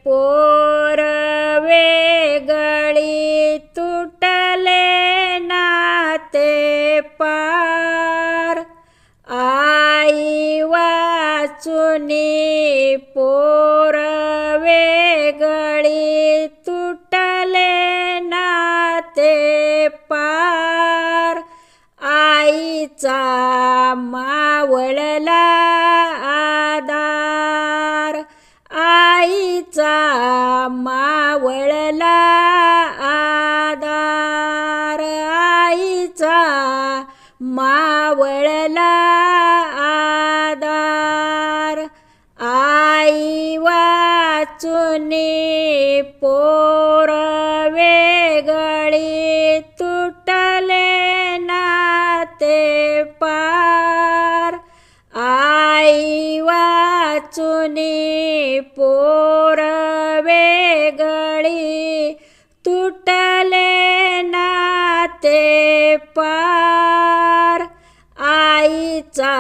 पोर वेगळी तुटले नाते पार। आई वाचुनी पोर वेगळी तुटले नाते पार। आईचा मावळला आधार, आईचा मावळला आधार, आईचा मावळला आधार। आई वाचुनी पोर वेगळी तुटले नाते पार। आई वाचुनी पोर वेगळी तुटले नाते पार। आईचा